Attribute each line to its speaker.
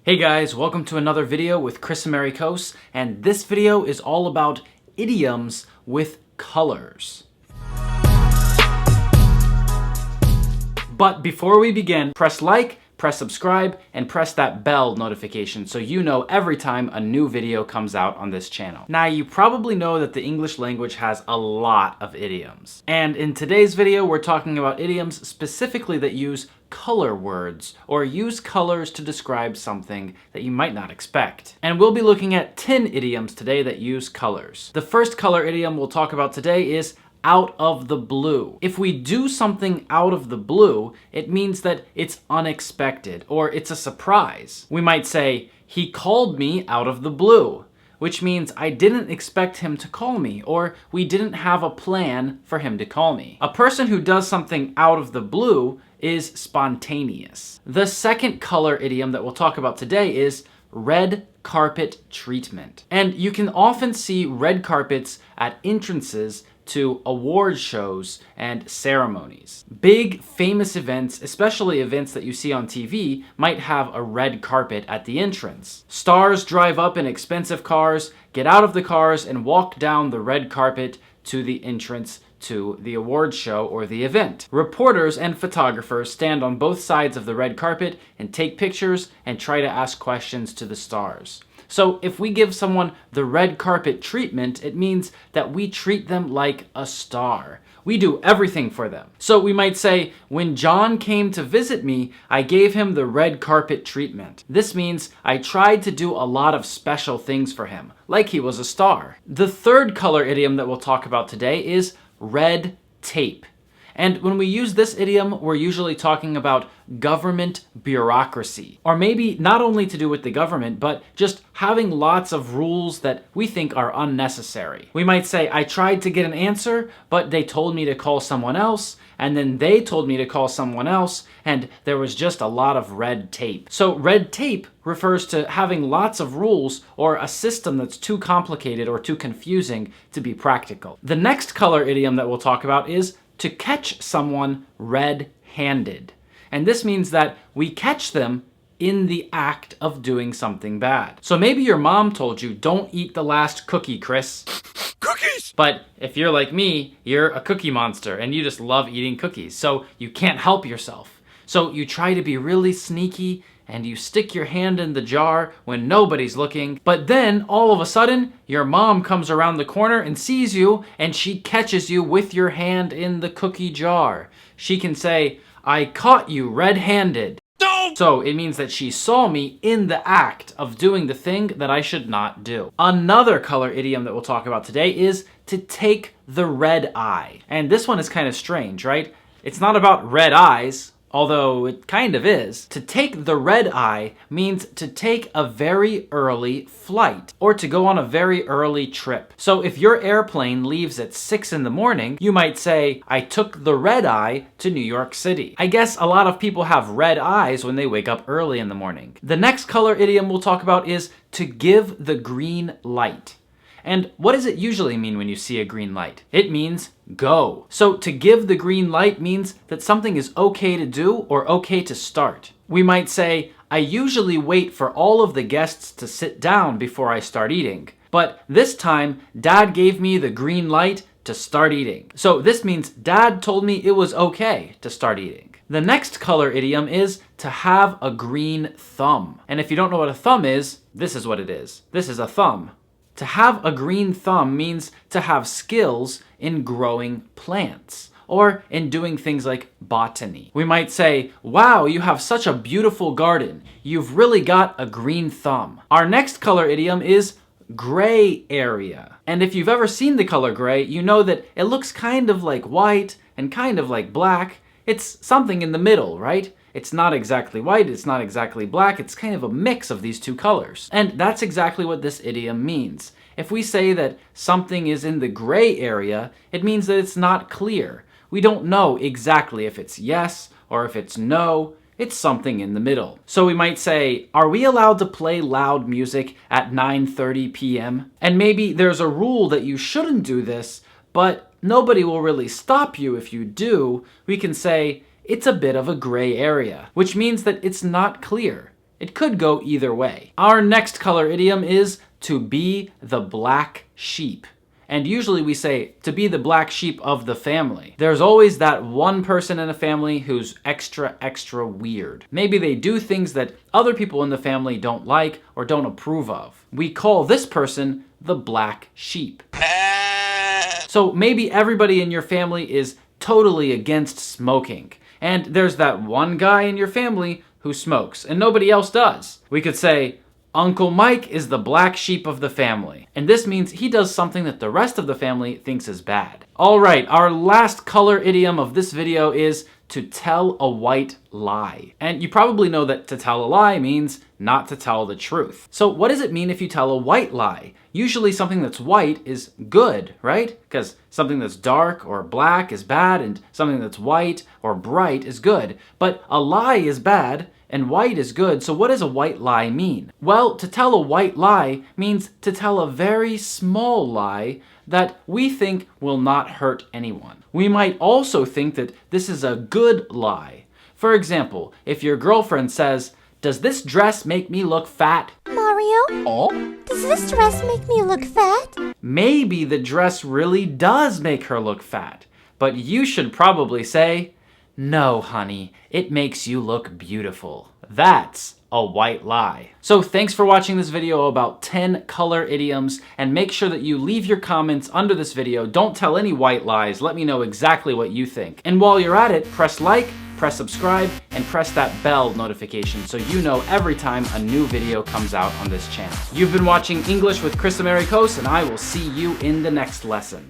Speaker 1: Hey guys, welcome to another video with Kris Amerikos, and this video is all about idioms with colors. But before we begin, press like, press subscribe, and press that bell notification so you know every time a new video comes out on this channel. Now, you probably know that the English language has a lot of idioms. And in today's video, we're talking about idioms specifically that use color words, or use colors to describe something that you might not expect. And we'll be looking at 10 idioms today that use colors. The first color idiom we'll talk about today is out of the blue. If we do something out of the blue, it means that it's unexpected, or it's a surprise. We might say, he called me out of the blue, which means I didn't expect him to call me, or we didn't have a plan for him to call me. A person who does something out of the blue is spontaneous. The second color idiom that we'll talk about today is red carpet treatment. And you can often see red carpets at entrances to award shows and ceremonies. Big famous events, especially events that you see on TV, might have a red carpet at the entrance. Stars drive up in expensive cars, get out of the cars, and walk down the red carpet to the entrance to the award show or the event. Reporters and photographers stand on both sides of the red carpet and take pictures and try to ask questions to the stars. So if we give someone the red carpet treatment, it means that we treat them like a star. We do everything for them. So we might say, when John came to visit me, I gave him the red carpet treatment. This means I tried to do a lot of special things for him, like he was a star. The third color idiom that we'll talk about today is red tape. And when we use this idiom, we're usually talking about government bureaucracy. Or maybe not only to do with the government, but just having lots of rules that we think are unnecessary. We might say, I tried to get an answer, but they told me to call someone else, and then they told me to call someone else, and there was just a lot of red tape. So red tape refers to having lots of rules or a system that's too complicated or too confusing to be practical. The next color idiom that we'll talk about is to catch someone red-handed. And this means that we catch them in the act of doing something bad. So maybe your mom told you, don't eat the last cookie, Kris. Cookies! But if you're like me, you're a cookie monster and you just love eating cookies, so you can't help yourself. So you try to be really sneaky and you stick your hand in the jar when nobody's looking, but then all of a sudden, your mom comes around the corner and sees you, and she catches you with your hand in the cookie jar. She can say, I caught you red-handed. No! So it means that she saw me in the act of doing the thing that I should not do. Another color idiom that we'll talk about today is to take the red eye. And this one is kind of strange, right? It's not about red eyes, although it kind of is. To take the red eye means to take a very early flight or to go on a very early trip. So if your airplane leaves at 6 in the morning, you might say, I took the red eye to New York City. I guess a lot of people have red eyes when they wake up early in the morning. The next color idiom we'll talk about is to give the green light. And what does it usually mean when you see a green light? It means go. So to give the green light means that something is okay to do or okay to start. We might say, I usually wait for all of the guests to sit down before I start eating. But this time, Dad gave me the green light to start eating. So this means Dad told me it was okay to start eating. The next color idiom is to have a green thumb. And if you don't know what a thumb is, this is what it is. This is a thumb. To have a green thumb means to have skills in growing plants or in doing things like botany. We might say, wow, you have such a beautiful garden. You've really got a green thumb. Our next color idiom is gray area. And if you've ever seen the color gray, you know that it looks kind of like white and kind of like black. It's something in the middle, right? It's not exactly white, it's not exactly black, it's kind of a mix of these two colors. And that's exactly what this idiom means. If we say that something is in the gray area, it means that it's not clear. We don't know exactly if it's yes or if it's no. It's something in the middle. So we might say, are we allowed to play loud music at 9:30 p.m.? And maybe there's a rule that you shouldn't do this, but nobody will really stop you if you do. We can say, it's a bit of a gray area, which means that it's not clear. It could go either way. Our next color idiom is to be the black sheep. And usually we say to be the black sheep of the family. There's always that one person in a family who's extra weird. Maybe they do things that other people in the family don't like or don't approve of. We call this person the black sheep. So maybe everybody in your family is totally against smoking. And there's that one guy in your family who smokes and nobody else does. We could say, Uncle Mike is the black sheep of the family. And this means he does something that the rest of the family thinks is bad. All right, our last color idiom of this video is to tell a white lie. And you probably know that to tell a lie means not to tell the truth. So what does it mean if you tell a white lie? Usually something that's white is good, right? Because something that's dark or black is bad and something that's white or bright is good. But a lie is bad and white is good, so what does a white lie mean? Well, to tell a white lie means to tell a very small lie that we think will not hurt anyone. We might also think that this is a good lie. For example, if your girlfriend says, "Does this dress make me look fat?"
Speaker 2: Mario? Oh? Does this dress make me look fat?
Speaker 1: Maybe the dress really does make her look fat, but you should probably say, "No, honey, it makes you look beautiful." That's a white lie. So thanks for watching this video about 10 color idioms, and make sure that you leave your comments under this video. Don't tell any white lies. Let me know exactly what you think. And while you're at it, press like, press subscribe, and press that bell notification so you know every time a new video comes out on this channel. You've been watching English with Kris Amerikos, and I will see you in the next lesson.